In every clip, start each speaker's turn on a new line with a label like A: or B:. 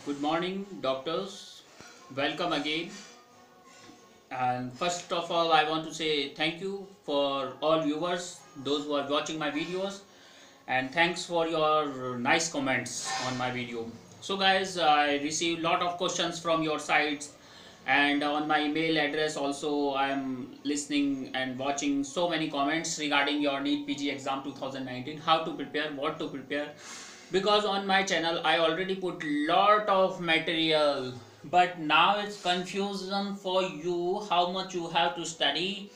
A: Good morning, doctors. Welcome again. And first of all, I want to say thank you for all viewers, those who are watching my videos, and thanks for your nice comments on my video. So, guys, I received lot of questions from your sides, and on my email address also I am listening and watching so many comments regarding your NEET PG exam 2019, how to prepare, what to prepare, because on my channel I already put lot of material, but now it's confusion for you how much you have to study,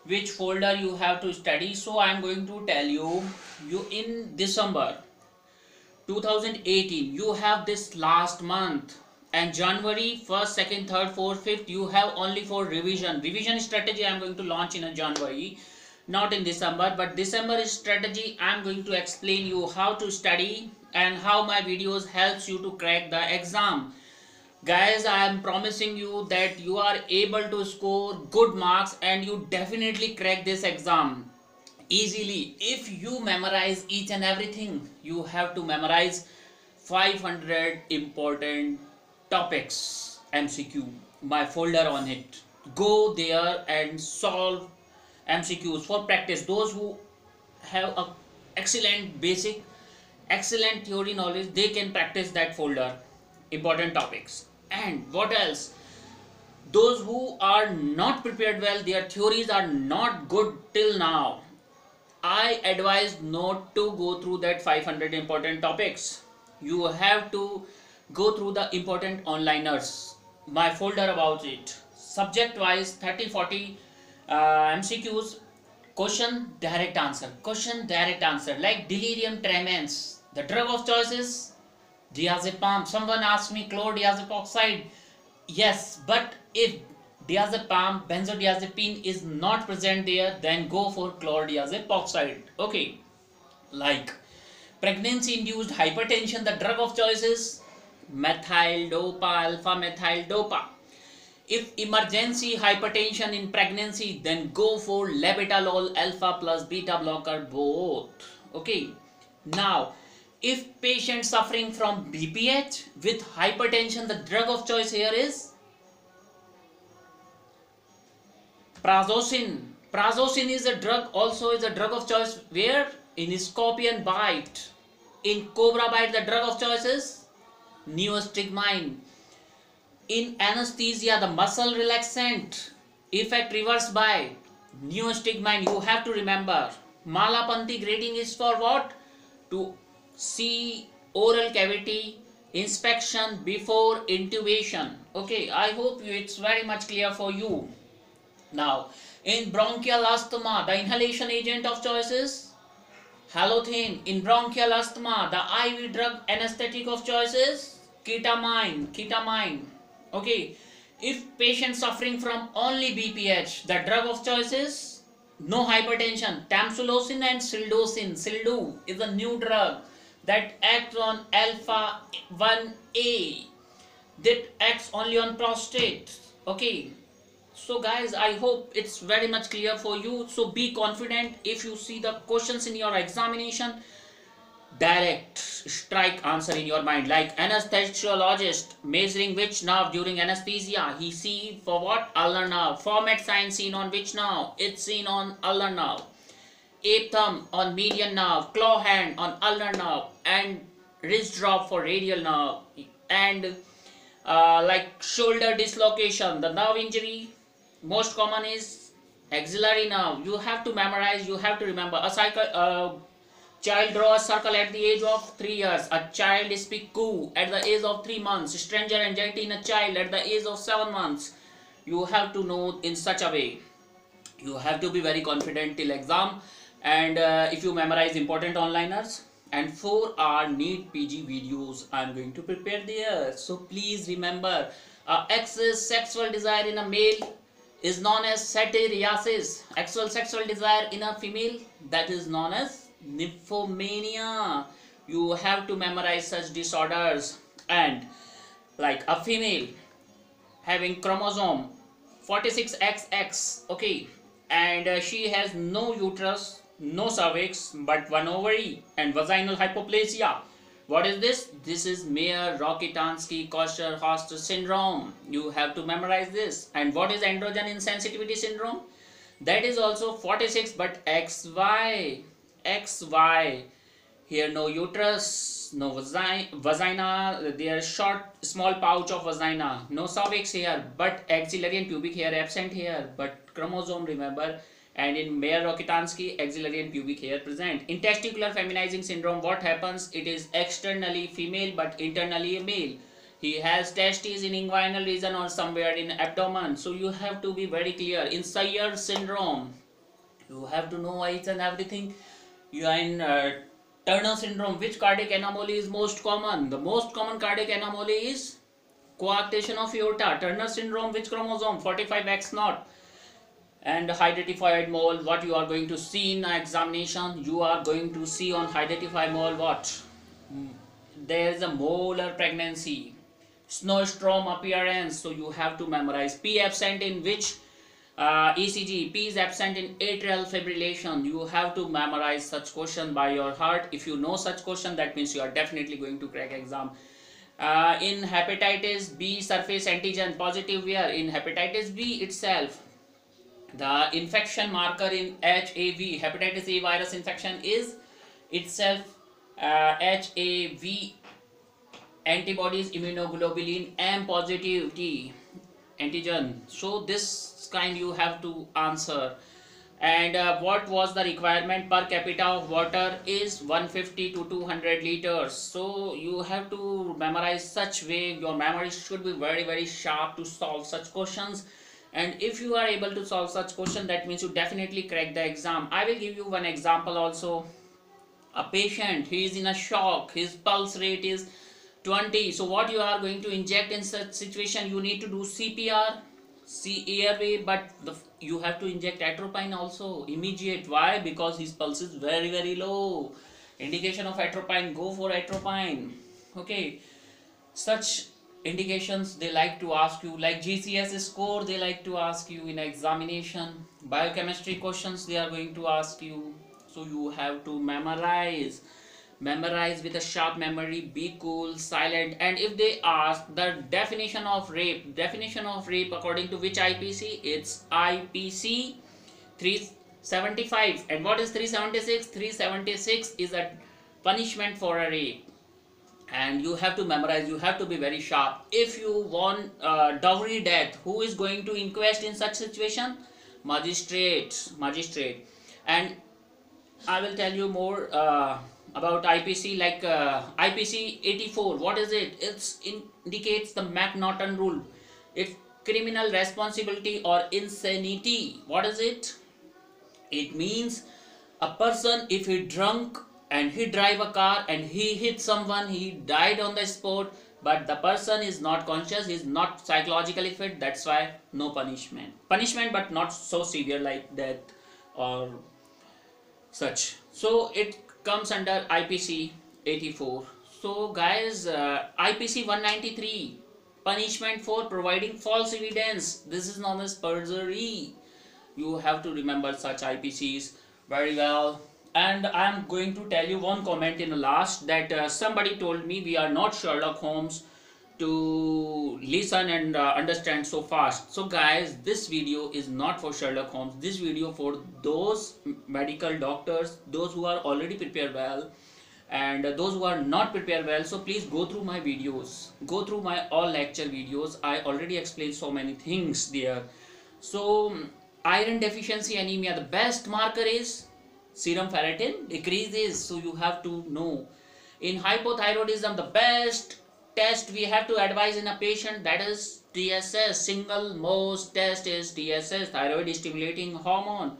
A: which folder you have to study. So I am going to tell you in December 2018 you have this last month, and January 1st, 2nd, 3rd, 4th, 5th you have only for revision strategy. I am going to launch in a January, not in December, but December strategy I am going to explain you how to study and how my videos helps you to crack the exam. Guys, I am promising you that you are able to score good marks and you definitely crack this exam easily if you memorize each and everything. You have to memorize 500 important topics MCQ, my folder on it. Go there and solve MCQs for practice. Those who have a excellent basic, excellent theory knowledge, they can practice that folder, important topics. And what else? Those who are not prepared well, their theories are not good till now, I advise not to go through that 500 important topics. You have to go through the important onliners. My folder about it. Subject wise 30-40 MCQs. Question direct answer. Question direct answer. Like delirium tremens. The drug of choice is diazepam. Someone asked me chlordiazepam. Yes, but if diazepam, benzodiazepine is not present there, then go for chlordiazepam. Okay, like pregnancy-induced hypertension, the drug of choice is methyl dopa, alpha methyl dopa. If emergency hypertension in pregnancy, then go for labetalol alpha plus beta blocker both. Okay, now if patient suffering from BPH with hypertension, the drug of choice here is prazosin. Prazosin is a drug, also is a drug of choice where in scorpion bite. In cobra bite, the drug of choice is neostigmine. In anesthesia, the muscle relaxant effect reversed by neostigmine. You have to remember, Malapanti grading is for what? To see oral cavity inspection before intubation. Okay, I hope it's very much clear for you. Now, in bronchial asthma, the inhalation agent of choice is halothane. In bronchial asthma, the IV drug anesthetic of choice is ketamine. Ketamine. Okay. If patient suffering from only BPH, the drug of choice is no hypertension, tamsulosin and sildosin. Sildu is a new drug that acts on alpha 1A, that acts only on prostate. Okay, so guys, I hope it's very much clear for you. So be confident. If you see the questions in your examination, direct strike answer in your mind. Like anesthesiologist measuring which nerve during anesthesia, he see for what? Ulnar nerve. Format sign seen on which nerve? It's seen on ulnar nerve. Ape thumb on median nerve, claw hand on ulnar nerve, and wrist drop for radial nerve. And like shoulder dislocation, the nerve injury most common is axillary nerve. You have to memorize, you have to remember. A child draw a circle at the age of 3 years. A child speak coo at the age of 3 months. Stranger anxiety in a child at the age of 7 months. You have to know in such a way. You have to be very confident till exam. And if you memorize important onliners, and 4-hour NEET PG videos I am going to prepare there. So please remember, excess sexual desire in a male is known as satyriasis. Actual sexual desire in a female, that is known as nymphomania. You have to memorize such disorders. And like a female having chromosome 46XX, okay, and she has no uterus, no cervix, but one ovary and vaginal hypoplasia. What is this? This is Mayer-Rokitansky-Koster-Hoster syndrome. You have to memorize this. And what is androgen insensitivity syndrome? That is also 46, but XY. Here no uterus, no vagina, there is short small pouch of vagina, no cervix here, but axillary and pubic hair absent here, but chromosome remember. And in Mayer-Rokitansky, axillary and pubic hair present. In testicular feminizing syndrome, what happens? It is externally female but internally a male. He has testes in inguinal region or somewhere in abdomen. So you have to be very clear. In Sayer syndrome, you have to know each and everything. You are in Turner syndrome. Which cardiac anomaly is most common? The most common cardiac anomaly is coarctation of aorta. Turner syndrome, which chromosome? 45X0. And hydatified mole, what you are going to see in examination? You are going to see on hydatified mole what? There is a molar pregnancy, snowstorm appearance. So you have to memorize. P absent in which ECG? P is absent in atrial fibrillation. You have to memorize such question by your heart. If you know such question, that means you are definitely going to crack exam. In hepatitis B, surface antigen positive where? In hepatitis B itself. The infection marker in HAV, hepatitis A virus infection, is itself HAV antibodies, immunoglobulin M positivity antigen. So this kind you have to answer. And what was the requirement per capita of water? Is 150 to 200 liters. So you have to memorize such way. Your memory should be very sharp to solve such questions. And if you are able to solve such question, that means you definitely crack the exam. I will give you one example also. A patient, he is in a shock, his pulse rate is 20. So what you are going to inject in such situation? You need to do CPR, airway, but you have to inject atropine also immediate. Why? Because his pulse is very low. Indication of atropine, go for atropine. Okay, such indications they like to ask you, like GCS score they like to ask you in examination. Biochemistry questions they are going to ask you. So you have to memorize with a sharp memory. Be cool, silent. And if they ask the definition of rape according to which IPC? It's IPC 375. And what is 376? 376 is a punishment for a rape. And you have to memorize, you have to be very sharp. If you want dowry death, who is going to inquest in such situation? Magistrate. And I will tell you more about IPC, like IPC 84. What is it? It indicates the McNaughton rule. It's criminal responsibility or insanity. What is it? It means a person, if he drunk and he drive a car and he hit someone, he died on the spot, but the person is not conscious, he is not psychologically fit, that's why no punishment, but not so severe like death or such. So it comes under IPC 84. So guys, IPC 193, punishment for providing false evidence. This is known as perjury. You have to remember such IPCs very well. And I am going to tell you one comment in the last, that somebody told me we are not Sherlock Holmes to listen and understand so fast. So guys, this video is not for Sherlock Holmes. This video for those medical doctors, those who are already prepared well, and those who are not prepared well. So please go through my videos, go through my all lecture videos. I already explained so many things there. So iron deficiency anemia, the best marker is serum ferritin decreases. So you have to know. In hypothyroidism, the best test we have to advise in a patient, that is TSS. Single most test is TSS, thyroid stimulating hormone.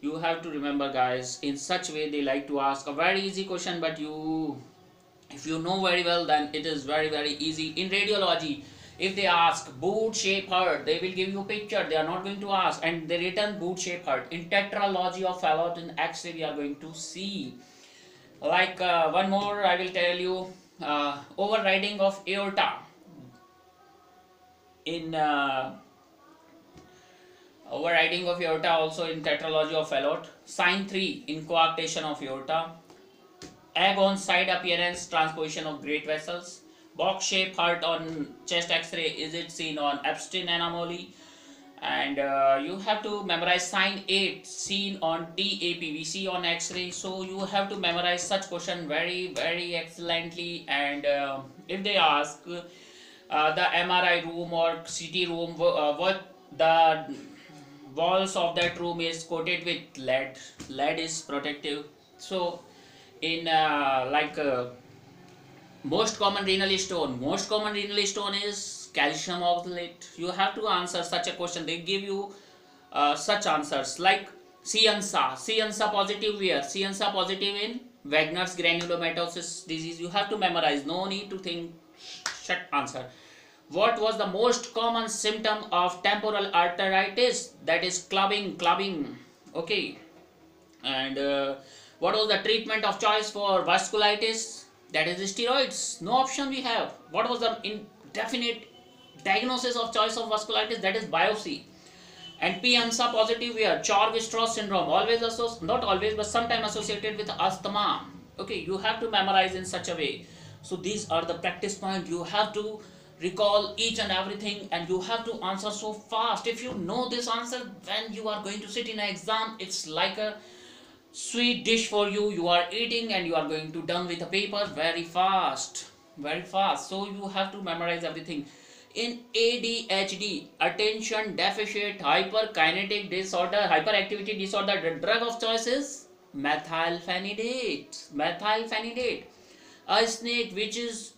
A: You have to remember guys. In such way they like to ask a very easy question, but if you know very well, then it is very easy. In radiology, if they ask boot shape heart, they will give you a picture. They are not going to ask, and they written boot shape heart. In tetralogy of Fallot, in X-ray we are going to see. Like one more I will tell you, overriding of aorta. In overriding of aorta also in tetralogy of Fallot. Sign 3 in coarctation of aorta. Egg on side appearance, transposition of great vessels. Box shape heart on chest X-ray, is it seen on Epstein anomaly? And you have to memorize sign 8 seen on TAPVC on X-ray. So you have to memorize such question very excellently. And if they ask the MRI room or CT room, what the walls of that room is coated with lead is protective. So in most common renal stone is calcium oxalate. You have to answer such a question. They give you such answers like Ciansa positive where? Ciansa positive in Wagner's granulomatosis disease. You have to memorize, no need to think. Shut answer. What was the most common symptom of temporal arteritis? That is clubbing. Okay. And what was the treatment of choice for vasculitis? That is steroids. No option we have. What was the indefinite diagnosis of choice of vasculitis? That is biopsy. And P-ANSA positive where? Chorg-Strauss syndrome. Always not always, but sometimes associated with asthma. Okay, you have to memorize in such a way. So these are the practice points. You have to recall each and everything, and you have to answer so fast. If you know this answer, when you are going to sit in an exam, it's like a sweet dish for you. You are eating and you are going to done with the paper very fast. So you have to memorize everything. In ADHD, attention deficit hyperkinetic disorder, hyperactivity disorder, the drug of choice is methylphenidate, a snake which is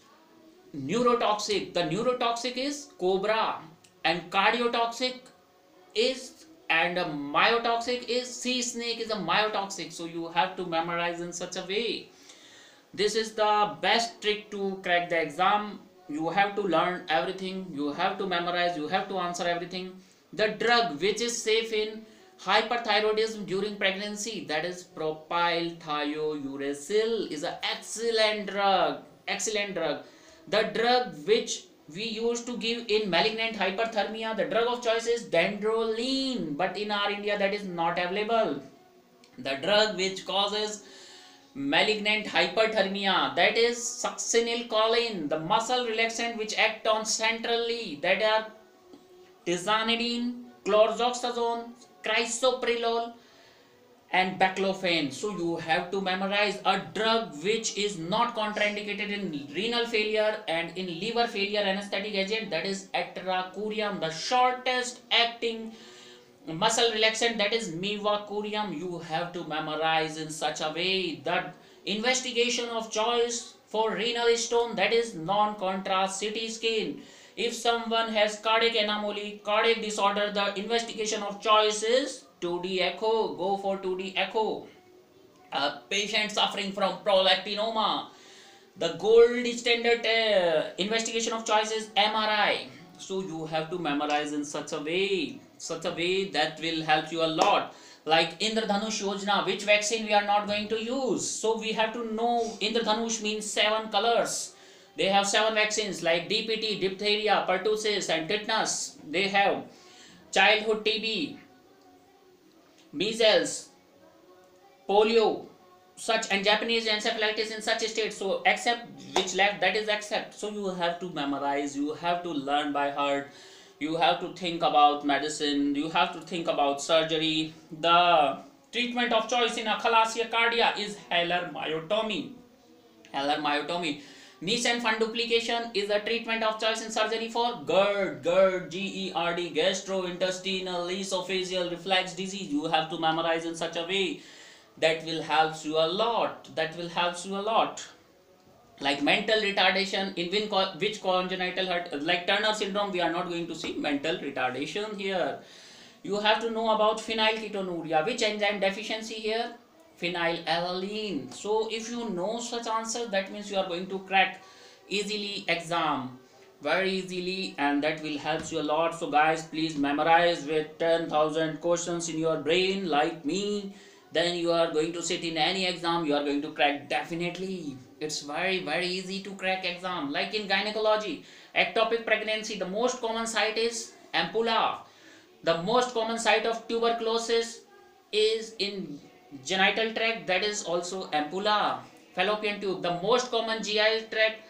A: neurotoxic. The neurotoxic is cobra, and cardiotoxic is, and a myotoxic is sea snake is a myotoxic. So you have to memorize in such a way. This is the best trick to crack the exam. You have to learn everything, you have to memorize, you have to answer everything. The drug which is safe in hyperthyroidism during pregnancy, that is propylthiouracil, is an excellent drug. The drug which we used to give in malignant hyperthermia, the drug of choice is dandrolene, but in our India that is not available. The drug which causes malignant hyperthermia, that is succinylcholine. The muscle relaxant which act on centrally, that are tizanidine, chlorzoxazone, crisoprolol, and baclofen. So you have to memorize a drug which is not contraindicated in renal failure and in liver failure anesthetic agent, that is atracurium. The shortest acting muscle relaxant, that is mivacurium. You have to memorize in such a way. That investigation of choice for renal stone, that is non-contrast CT scan. If someone has cardiac anomaly, cardiac disorder, the investigation of choice is 2D echo. Go for 2D echo. A patient suffering from prolactinoma, the gold standard investigation of choice is MRI. So you have to memorize in such a way that will help you a lot. Like Indradhanush Yojana, which vaccine we are not going to use. So we have to know Indradhanush means 7 colors. They have 7 vaccines like DPT, diphtheria, pertussis, and tetanus. They have childhood TB, measles, polio, such, and Japanese encephalitis in such states. So except which left, that is except. So you have to memorize, you have to learn by heart, you have to think about medicine, you have to think about surgery. The treatment of choice in achalasia cardia is Heller myotomy. Nissen funduplication is the treatment of choice in surgery for GERD, G-E-R-D, gastrointestinal esophageal reflux disease. You have to memorize in such a way that will help you a lot. Like mental retardation, in which congenital hurt, like Turner syndrome, we are not going to see mental retardation here. You have to know about phenylketonuria, which enzyme deficiency here? Phenylalanine. So if you know such answer, that means you are going to crack easily exam, very easily, and that will help you a lot. So guys, please memorize with 10,000 questions in your brain like me. Then you are going to sit in any exam, you are going to crack definitely. It's very easy to crack exam. Like in gynecology, ectopic pregnancy, the most common site is ampulla. The most common site of tuberculosis is in genital tract, that is also ampulla. fallopian tube. The most common GI tract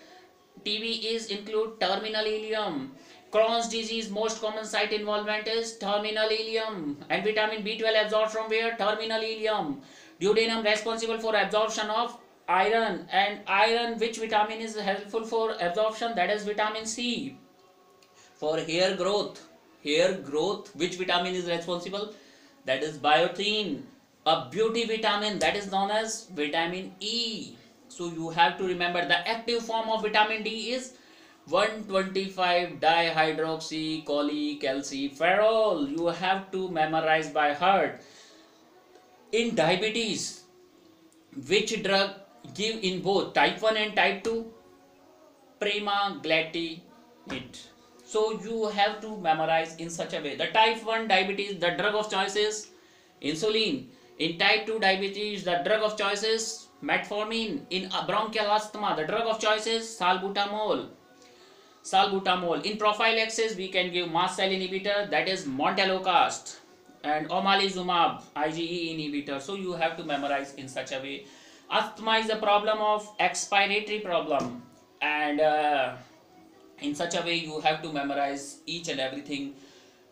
A: TB is include terminal ileum. Crohn's disease most common site involvement is terminal ileum. And vitamin B12 absorbed from where? Terminal ileum. Duodenum responsible for absorption of iron, and iron, which vitamin is helpful for absorption? That is vitamin C. For hair growth, which vitamin is responsible? That is biotin. A beauty vitamin, that is known as vitamin E. So you have to remember the active form of vitamin D is 125 dihydroxy cholecalciferol. You have to memorize by heart. In diabetes, which drug give in both type 1 and type 2? Premaglutide. So you have to memorize in such a way. The type 1 diabetes, the drug of choice is insulin. In type 2 diabetes, the drug of choice is metformin. In bronchial asthma, the drug of choice is salbutamol. In prophylaxis, we can give mast cell inhibitor, that is montelukast, and omalizumab, IgE inhibitor. So you have to memorize in such a way. Asthma is a problem of expiratory problem, and in such a way you have to memorize each and everything,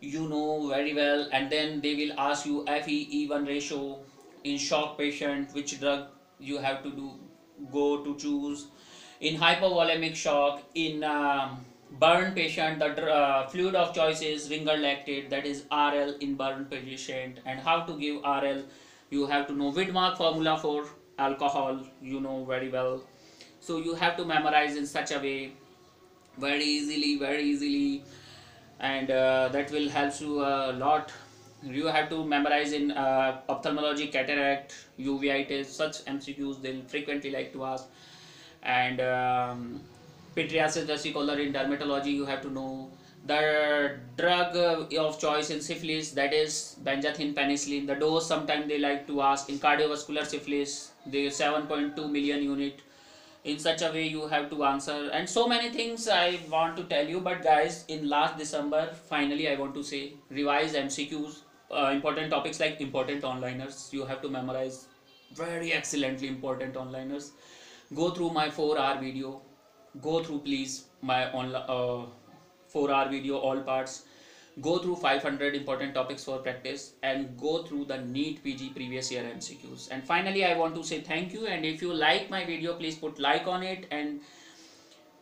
A: you know very well. And then they will ask you FeE1 ratio. In shock patient, which drug you have to go to choose. In hypovolemic shock, in burn patient, the fluid of choice is ringer lactate, that is RL in burn patient. And how to give RL, you have to know Widmark formula for alcohol, you know very well. So you have to memorize in such a way, very easily, and that will help you a lot. You have to memorize in ophthalmology, cataract, uveitis, such MCQs they'll frequently like to ask. And pityriasis versicolor in dermatology, you have to know. The drug of choice in syphilis, that is benzathine penicillin. The dose sometimes they like to ask. In cardiovascular syphilis, they 7.2 million unit. In such a way you have to answer. And so many things I want to tell you, but guys, in last December, finally I want to say, revise MCQs, important topics like important onliners. You have to memorize very excellently important onliners. Go through my 4-hour video. Go through please my 4-hour video, all parts. Go through 500 important topics for practice, and go through the Neet PG previous year MCQs. And finally I want to say thank you, and if you like my video, please put like on it. And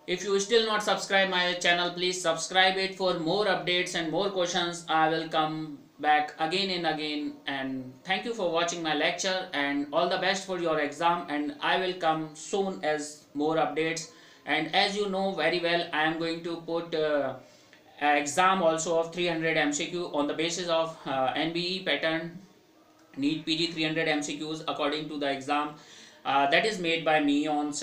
A: if you still not subscribe my channel, please subscribe it for more updates and more questions. I will come back again and again. And thank you for watching my lecture, and all the best for your exam. And I will come soon as more updates. And as you know very well, I am going to put exam also of 300 MCQ on the basis of NBE pattern, Neet PG 300 MCQs according to the exam that is made by me on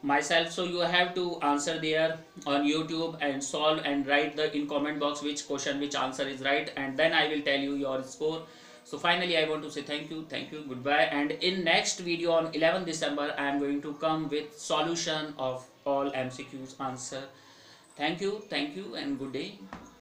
A: myself. So you have to answer there on YouTube and solve and write in comment box which question, which answer is right, and then I will tell you your score. So finally I want to say thank you, goodbye. And in next video on 11 December I am going to come with solution of all MCQs answer. Thank you, and good day.